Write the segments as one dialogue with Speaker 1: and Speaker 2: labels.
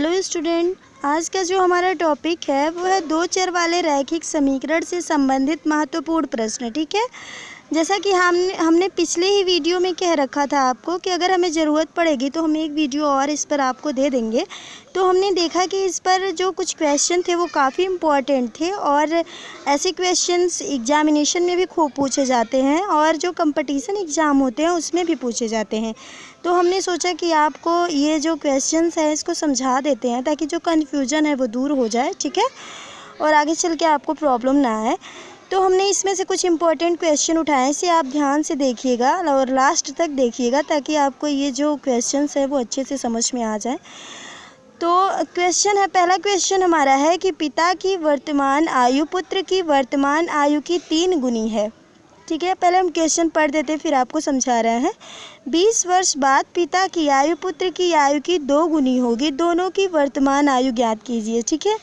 Speaker 1: Hello student, आज का जो हमारा टॉपिक है वो है दो चर वाले रैखिक समीकरण से संबंधित महत्वपूर्ण प्रश्न। ठीक है, जैसा कि हमने पिछले ही वीडियो में कह रखा था आपको कि अगर हमें ज़रूरत पड़ेगी तो हम एक वीडियो और इस पर आपको दे देंगे। तो हमने देखा कि इस पर जो कुछ क्वेश्चन थे वो काफ़ी इम्पॉर्टेंट थे और ऐसे क्वेश्चंस एग्जामिनेशन में भी खूब पूछे जाते हैं और जो कंपटीशन एग्ज़ाम होते हैं उसमें भी पूछे जाते हैं। तो हमने सोचा कि आपको ये जो क्वेश्चंस है इसको समझा देते हैं ताकि जो कन्फ्यूजन है वो दूर हो जाए। ठीक है, और आगे चल के आपको प्रॉब्लम ना आए। तो हमने इसमें से कुछ इम्पोर्टेंट क्वेश्चन उठाए, इसे आप ध्यान से देखिएगा और लास्ट तक देखिएगा ताकि आपको ये जो क्वेश्चंस है वो अच्छे से समझ में आ जाए। तो क्वेश्चन है, पहला क्वेश्चन हमारा है कि पिता की वर्तमान आयु पुत्र की वर्तमान आयु की 3 गुनी है। ठीक है, पहले हम क्वेश्चन पढ़ देते फिर आपको समझा रहे हैं। 20 वर्ष बाद पिता की आयु पुत्र की आयु की 2 गुनी होगी, दोनों की वर्तमान आयु ज्ञात कीजिए। ठीक है,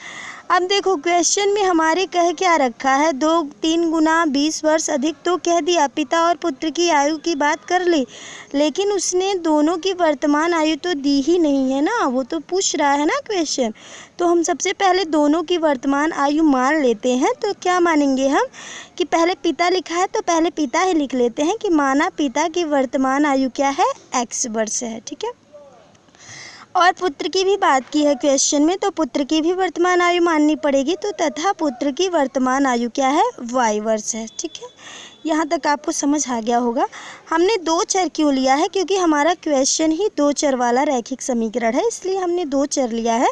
Speaker 1: अब देखो क्वेश्चन में हमारे कह क्या रखा है, 2-3 गुना 20 वर्ष अधिक तो कह दिया, पिता और पुत्र की आयु की बात कर ली, लेकिन उसने दोनों की वर्तमान आयु तो दी ही नहीं है ना, वो तो पूछ रहा है ना क्वेश्चन। तो हम सबसे पहले दोनों की वर्तमान आयु मान लेते हैं। तो क्या मानेंगे हम कि पहले पिता लिखा है तो पहले पिता ही लिख लेते हैं कि माना पिता की वर्तमान आयु क्या है, x वर्ष है। ठीक है, और पुत्र की भी बात की है क्वेश्चन में, तो पुत्र की भी वर्तमान आयु माननी पड़ेगी। तो तथा पुत्र की वर्तमान आयु क्या है, y वर्ष है। ठीक है, यहाँ तक आपको समझ आ गया होगा। हमने 2 चर क्यों लिया है, क्योंकि हमारा क्वेश्चन ही 2 चर वाला रैखिक समीकरण है, इसलिए हमने 2 चर लिया है,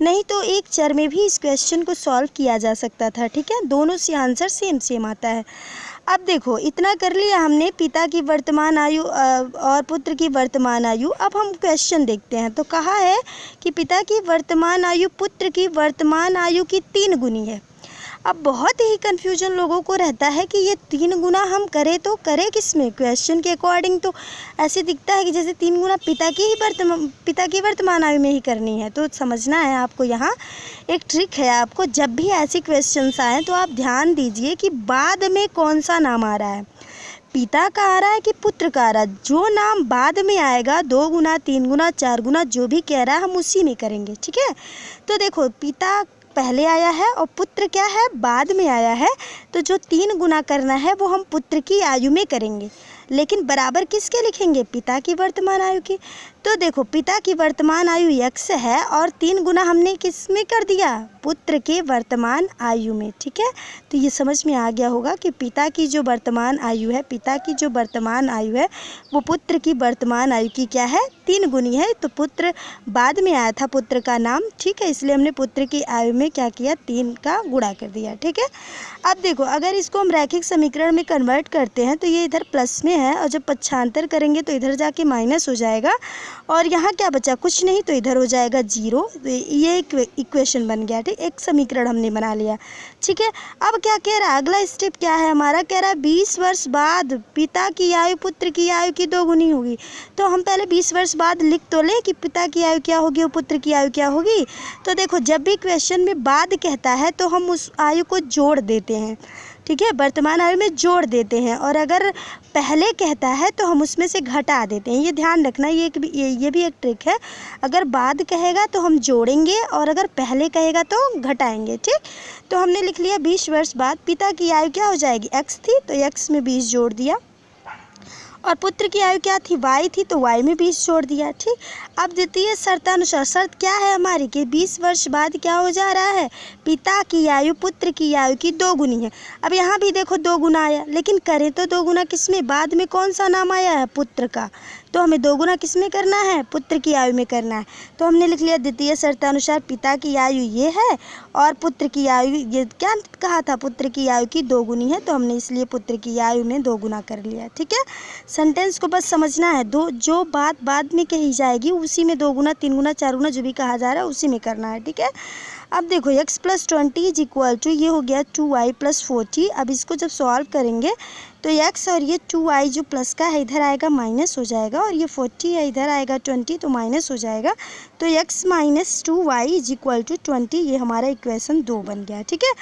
Speaker 1: नहीं तो एक चर में भी इस क्वेश्चन को सॉल्व किया जा सकता था। ठीक है, दोनों से आंसर सेम सेम आता है। अब देखो इतना कर लिया हमने, पिता की वर्तमान आयु और पुत्र की वर्तमान आयु। अब हम क्वेश्चन देखते हैं। तो कहा है कि पिता की वर्तमान आयु पुत्र की वर्तमान आयु की 3 गुनी है। अब बहुत ही कन्फ्यूजन लोगों को रहता है कि ये 3 गुना हम करें तो करें किस में। क्वेश्चन के अकॉर्डिंग तो ऐसे दिखता है कि जैसे 3 गुना पिता की वर्तमान आयु में ही करनी है। तो समझना है आपको, यहाँ एक ट्रिक है आपको, जब भी ऐसे क्वेश्चंस आए तो आप ध्यान दीजिए कि बाद में कौन सा नाम आ रहा है, पिता का आ रहा है कि पुत्र का आ रहा है। जो नाम बाद में आएगा 2 गुना 3 गुना 4 गुना जो भी कह रहा है हम उसी में करेंगे। ठीक है, तो देखो पिता पहले आया है और पुत्र क्या है, बाद में आया है। तो जो 3 गुना करना है वो हम पुत्र की आयु में करेंगे, लेकिन बराबर किसके लिखेंगे, पिता की वर्तमान आयु की। तो देखो पिता की वर्तमान आयु x है और 3 गुना हमने किस में कर दिया, पुत्र के वर्तमान आयु में। ठीक है, तो ये समझ में आ गया होगा कि पिता की जो वर्तमान आयु है, पिता की जो वर्तमान आयु है वो पुत्र की वर्तमान आयु की क्या है, 3 गुनी है। तो पुत्र बाद में आया था पुत्र का नाम, ठीक है, इसलिए हमने पुत्र की आयु में क्या किया, 3 का गुणा कर दिया। ठीक है, अब देखो अगर इसको हम रैखिक समीकरण में कन्वर्ट करते हैं तो ये इधर प्लस में है और जब पक्षांतर करेंगे तो इधर जाके माइनस हो जाएगा और यहाँ क्या बचा, कुछ नहीं, तो इधर हो जाएगा 0। तो ये एक इक्वेशन बन गया। ठीक, एक समीकरण हमने बना लिया। ठीक है, अब क्या कह रहा है, अगला स्टेप क्या है हमारा, कह रहा है 20 वर्ष बाद पिता की आयु पुत्र की आयु की 2 गुनी होगी। तो हम पहले 20 वर्ष बाद लिख तो ले कि पिता की आयु क्या होगी और पुत्र की आयु क्या होगी। तो देखो जब भी क्वेश्चन में बाद कहता है तो हम उस आयु को जोड़ देते हैं। ठीक है, वर्तमान आयु में जोड़ देते हैं, और अगर पहले कहता है तो हम उसमें से घटा देते हैं। ये ध्यान रखना, ये भी एक ट्रिक है। अगर बाद कहेगा तो हम जोड़ेंगे और अगर पहले कहेगा तो घटाएंगे। ठीक, तो हमने लिख लिया 20 वर्ष बाद पिता की आयु क्या हो जाएगी, x थी तो x में 20 जोड़ दिया, और पुत्र की आयु क्या थी, y थी तो y में 20 जोड़ दिया। ठीक, अब द्वितीय शर्तानुसार शर्त क्या है हमारी कि 20 वर्ष बाद क्या हो जा रहा है, पिता की आयु पुत्र की आयु की 2 गुनी है। अब यहाँ भी देखो 2 गुना आया, लेकिन करें तो 2 गुना किस में, बाद में कौन सा नाम आया है, पुत्र का। तो हमें 2 गुना किस में करना है, पुत्र की आयु में करना है। तो हमने लिख लिया द्वितीय शर्तानुसार पिता की आयु ये है और पुत्र की आयु, ये क्या कहा था, पुत्र की आयु की 2 गुनी है, तो हमने इसलिए पुत्र की आयु में 2 गुना कर लिया। ठीक है, सेंटेंस को बस समझना है, जो बात बाद में कही जाएगी उसी में 2 गुना 3 गुना 4 गुना जो भी कहा जा रहा है उसी में करना है। ठीक है, अब देखो x + 20 = ये हो गया 2y + 40। अब इसको जब सॉल्व करेंगे तो x और ये 2y जो प्लस का है इधर आएगा माइनस हो जाएगा, और ये 40 है इधर आएगा 20 तो माइनस हो जाएगा। तो x minus 2y is equal to 20, ये हमारा इक्वेशन 2 बन गया। ठीक है,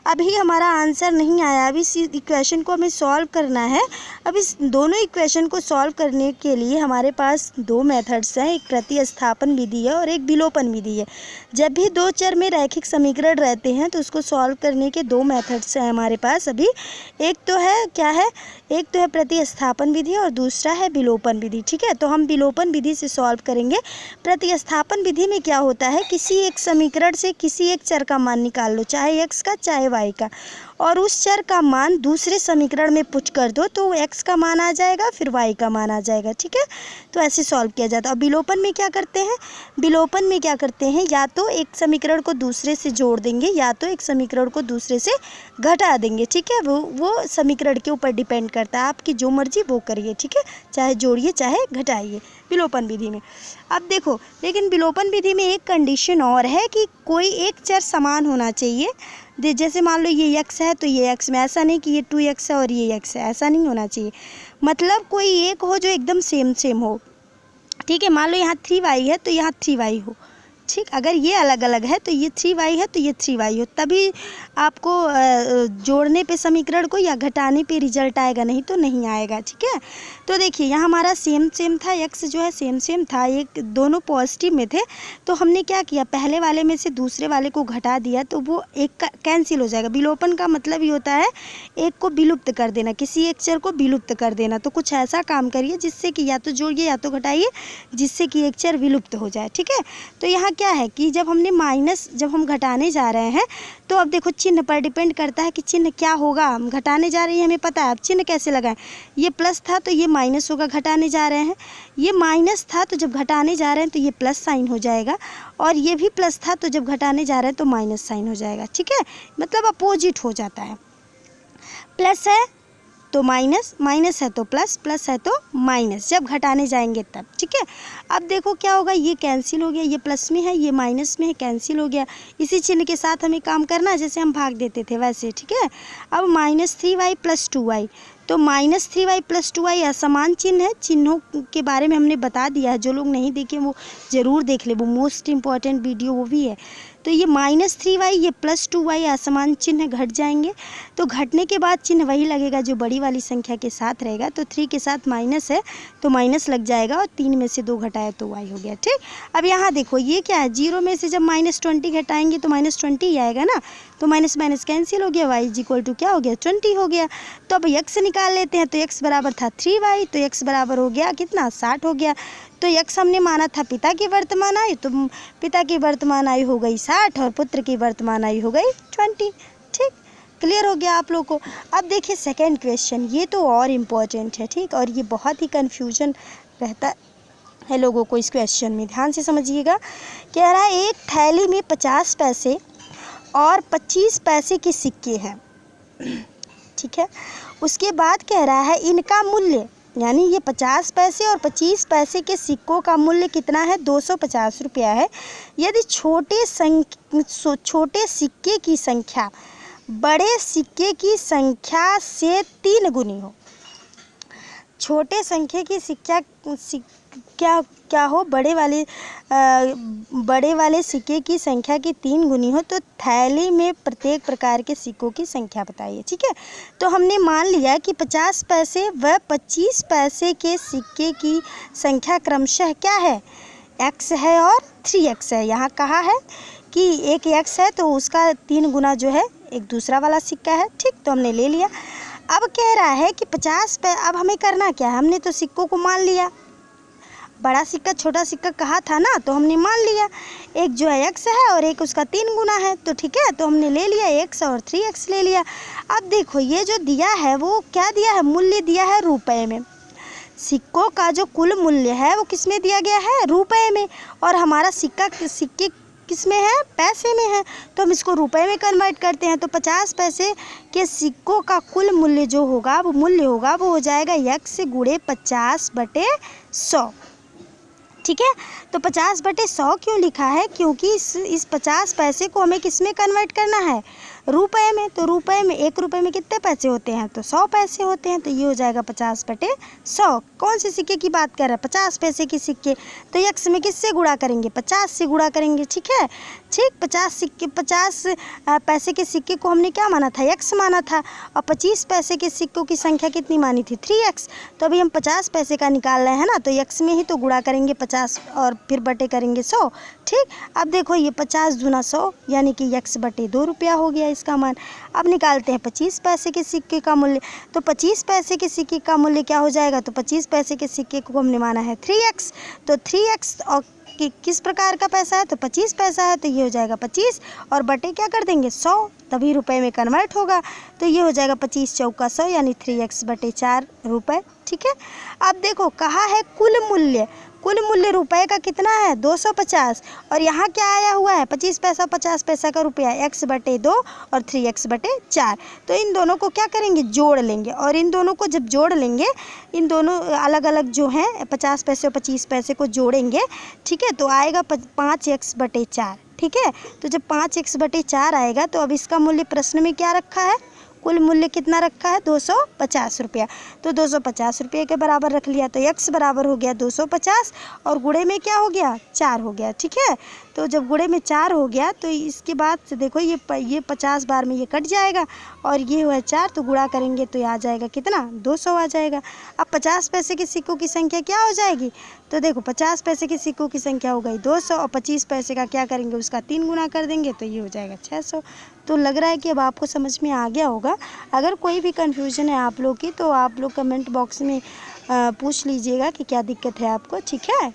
Speaker 1: अभी हमारा आंसर नहीं आया, अभी इस इक्वेशन को हमें सॉल्व करना है। अब इस दोनों इक्वेशन को सॉल्व करने के लिए हमारे पास दो मेथड्स हैं, एक प्रतिस्थापन विधि है और एक विलोपन विधि है। जब भी दो चर में रैखिक समीकरण रहते हैं तो उसको सॉल्व करने के दो मेथड्स हैं हमारे पास अभी। एक तो है क्या है, एक तो है प्रतिस्थापन विधि और दूसरा है विलोपन विधि। ठीक है, तो हम विलोपन विधि से सॉल्व करेंगे। प्रतिस्थापन विधि में क्या होता है, किसी एक समीकरण से किसी एक चर का मान निकाल लो, चाहे x का चाहे y का, और उस चर का मान दूसरे समीकरण में पुट कर दो तो x का मान आ जाएगा, फिर y का मान आ जाएगा। ठीक है, तो ऐसे सॉल्व किया जाता है। और विलोपन में क्या करते हैं, विलोपन में क्या करते हैं, या तो एक समीकरण को दूसरे से जोड़ देंगे या तो एक समीकरण को दूसरे से घटा देंगे। ठीक है, वो समीकरण के ऊपर डिपेंड करता है, आपकी जो मर्जी वो करिए। ठीक है, चाहे जोड़िए चाहे घटाइए विलोपन विधि में। अब देखो, लेकिन विलोपन विधि में एक कंडीशन और है कि कोई एक चर समान होना चाहिए। जैसे मान लो ये x है तो ये x में, ऐसा नहीं कि ये 2x है और ये x है, ऐसा नहीं होना चाहिए। मतलब कोई एक हो जो एकदम सेम हो। ठीक है, मान लो यहाँ 3y है तो यहाँ 3y हो। ठीक, अगर ये अलग अलग है तो ये 3y है तो ये 3y हो, तभी आपको जोड़ने पे समीकरण को या घटाने पे रिजल्ट आएगा, नहीं तो नहीं आएगा। ठीक है, तो देखिए यहाँ हमारा सेम था, x जो है सेम था, एक दोनों पॉजिटिव में थे, तो हमने क्या किया, पहले वाले में से दूसरे वाले को घटा दिया तो वो एक का कैंसिल हो जाएगा। विलोपन का मतलब ये होता है एक को विलुप्त कर देना, किसी एक चर को विलुप्त कर देना। तो कुछ ऐसा काम करिए जिससे कि या तो जोड़िए या तो घटाइए, जिससे कि एक चर विलुप्त हो जाए। ठीक है, तो यहाँ क्या है कि जब हम घटाने जा रहे हैं तो अब देखो चिन्ह पर डिपेंड करता है कि चिन्ह क्या होगा। हम घटाने जा रहे हैं, हमें पता है, अब चिन्ह कैसे लगाएं। ये प्लस था तो ये माइनस होगा, घटाने जा रहे हैं। ये माइनस था तो जब घटाने जा रहे हैं तो ये प्लस साइन हो जाएगा, और ये भी प्लस था तो जब घटाने जा रहे हैं तो माइनस साइन हो जाएगा। ठीक है, मतलब अपोजिट हो जाता है, प्लस है तो माइनस, माइनस है तो प्लस, प्लस है तो माइनस, जब घटाने जाएंगे तब। ठीक है, अब देखो क्या होगा, ये कैंसिल हो गया, ये प्लस में है ये माइनस में है, कैंसिल हो गया। इसी चिन्ह के साथ हमें काम करना है, जैसे हम भाग देते थे वैसे। ठीक है, अब -3y + 2y, तो -3y + 2y असमान चिन्ह है। चिन्हों के बारे में हमने बता दिया है, जो लोग नहीं देखे वो ज़रूर देख ले, वो मोस्ट इम्पॉर्टेंट वीडियो वो भी है। तो ये -3y ये +2y असमान चिन्ह घट जाएंगे, तो घटने के बाद चिन्ह वही लगेगा जो बड़ी वाली संख्या के साथ रहेगा। तो 3 के साथ माइनस है तो माइनस लग जाएगा, और 3 में से 2 घटाया तो y हो गया। ठीक, अब यहाँ देखो ये क्या है, 0 में से जब -20 घटाएंगे तो -20 ही आएगा ना, तो माइनस माइनस कैंसिल हो गया, y = क्या हो गया, 20 हो गया। तो अब x निकाल लेते हैं, तो x बराबर था 3y, तो x बराबर हो गया कितना, 60 हो गया। तो x हमने माना था पिता की वर्तमान आयु, तो पिता की वर्तमान आयु हो गई 60 और पुत्र की वर्तमान आयु हो गई 20। ठीक, क्लियर हो गया आप लोग को। अब देखिए सेकंड क्वेश्चन, ये तो और इम्पोर्टेंट है। ठीक, और ये बहुत ही कन्फ्यूजन रहता है लोगों को इस क्वेश्चन में, ध्यान से समझिएगा। कह रहा है एक थैली में 50 पैसे और 25 पैसे के सिक्के हैं। ठीक है, उसके बाद कह रहा है इनका मूल्य, यानी ये 50 पैसे और 25 पैसे के सिक्कों का मूल्य कितना है, 250 रुपया है। यदि छोटे सिक्के की संख्या बड़े सिक्के की संख्या से 3 गुनी हो, छोटे संख्या की क्या हो, बड़े वाले सिक्के की संख्या की 3 गुनी हो, तो थैली में प्रत्येक प्रकार के सिक्कों की संख्या बताइए। ठीक है, तो हमने मान लिया कि 50 पैसे व 25 पैसे के सिक्के की संख्या क्रमशः क्या है, x है और 3x है। यहाँ कहा है कि एक x है तो उसका 3 गुना जो है एक दूसरा वाला सिक्का है। ठीक, तो हमने ले लिया। अब कह रहा है कि 50 अब हमें करना क्या है, हमने तो सिक्कों को मान लिया, बड़ा सिक्का छोटा सिक्का कहा था ना, तो हमने मान लिया एक जो है x है और एक उसका 3 गुना है। तो ठीक है, तो हमने ले लिया x और 3x ले लिया। अब देखो ये जो दिया है वो क्या दिया है, मूल्य दिया है रुपए में। सिक्कों का जो कुल मूल्य है वो किस में दिया गया है, रुपए में, और हमारा सिक्के किस में है, पैसे में है, तो हम इसको रुपए में कन्वर्ट करते हैं। तो 50 पैसे के सिक्कों का कुल मूल्य जो होगा वो हो जाएगा x × 50/100। ठीक है, तो 50/100 क्यों लिखा है, क्योंकि इस 50 पैसे को हमें किस में कन्वर्ट करना है, रुपए में, तो रुपए में 1 रुपये में कितने पैसे होते हैं, तो 100 पैसे होते हैं। तो ये हो जाएगा 50/100। कौन से सिक्के की बात कर रहे हैं, 50 पैसे के सिक्के। तो यक्स में किससे गुणा करेंगे, 50 से गुणा करेंगे, ठीक है। ठीक, 50 पैसे के सिक्के को हमने क्या माना था, यक्स माना था, और 25 पैसे के सिक्कों की संख्या कितनी मानी थी, 3x। तो अभी हम 50 पैसे का निकाल रहे हैं ना, तो यक्स में ही तो गुणा करेंगे 50 और फिर बटे करेंगे 100। ठीक, अब देखो ये 50 दूना 100 यानी कि x/2 रुपया हो गया इसका मान। अब निकालते हैं 25 पैसे के सिक्के का मूल्य। तो 25 पैसे के सिक्के का मूल्य क्या हो जाएगा, तो 25 पैसे के सिक्के को हमने माना है 3x। तो 3x और किस प्रकार का पैसा है, तो 25 पैसा है, तो ये हो जाएगा 25 और बटे क्या कर देंगे 100, तभी रुपए में कन्वर्ट होगा। तो ये हो जाएगा 25 चौका 100 यानी 3x/4 रुपये। ठीक है, अब देखो कहा है कुल मूल्य रुपए का कितना है, 250, और यहाँ क्या आया हुआ है 25 पैसा 50 पैसा का रुपया, x/2 और 3x/4। तो इन दोनों को क्या करेंगे, जोड़ लेंगे, और इन दोनों को जब जोड़ लेंगे, इन दोनों अलग अलग जो हैं 50 पैसे और 25 पैसे को जोड़ेंगे, ठीक है, तो आएगा 5x/4। ठीक है, तो जब 5x/4 आएगा तो अब इसका मूल्य प्रश्न में क्या रखा है, कुल मूल्य कितना रखा है, 250 रुपया। तो 250 रुपये के बराबर रख लिया, तो x बराबर हो गया 250 और गुणे में क्या हो गया, 4 हो गया। ठीक है, तो जब गुणे में 4 हो गया तो इसके बाद से देखो ये 50 बार में ये कट जाएगा और ये हुआ 4, तो गुणा करेंगे तो ये आ जाएगा कितना, 200 आ जाएगा। अब 50 पैसे के सिक्कों की संख्या क्या हो जाएगी, तो देखो 50 पैसे के सिक्कों की संख्या हो गई 200 और 25 पैसे का क्या करेंगे, उसका 3 गुना कर देंगे, तो ये हो जाएगा 600। तो लग रहा है कि अब आपको समझ में आ गया होगा। अगर कोई भी कन्फ्यूजन है आप लोग की तो आप लोग कमेंट बॉक्स में पूछ लीजिएगा कि क्या दिक्कत है आपको। ठीक है।